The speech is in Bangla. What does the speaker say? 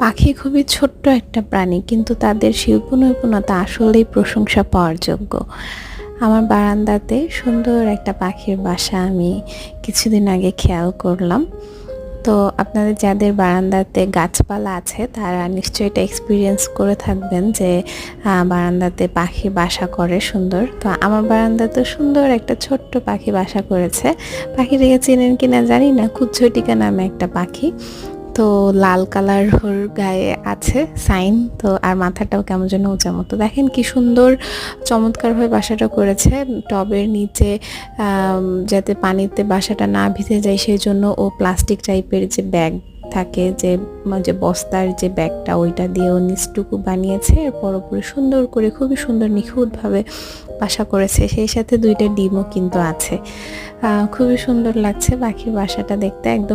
পাখি খুবই ছোট্ট একটা প্রাণী, কিন্তু তাদের শিল্প নৈপুণ্যতা আসলেই প্রশংসা পাওয়ার যোগ্য। আমার বারান্দাতে সুন্দর একটা পাখির বাসা আমি কিছুদিন আগে খেয়াল করলাম। তো আপনাদের যাদের বারান্দাতে গাছপালা আছে তারা নিশ্চয়ই এটা এক্সপিরিয়েন্স করে থাকবেন যে বারান্দাতে পাখি বাসা করে সুন্দর। তো আমার বারান্দাতে সুন্দর একটা ছোট্ট পাখি বাসা করেছে। পাখিটাকে চেনেন কিনা জানি না, কুজ্ঝটিকা নামে একটা পাখি। তো লাল কালার ওর গায়ে আছে সাইন, তো আর মাথাটাও কেমন যেন উঁচা মতো। দেখেন কি সুন্দর চমৎকারভাবে বাসাটা করেছে। টবের নিচে যাতে পানিতে বাসাটা না ভিজে যায় সেই জন্য ও প্লাস্টিক টাইপের যে ব্যাগ থাকে, যে যে বস্তার যে ব্যাগটা, ওইটা দিয়ে ও নিচটুকু বানিয়েছে। এরপর উপরে সুন্দর করে খুবই সুন্দর নিখুঁতভাবে বাসা করেছে। সেই সাথে দুইটা ডিমও কিন্তু আছে। খুবই সুন্দর লাগছে পাখির বাসাটা দেখতে, একদম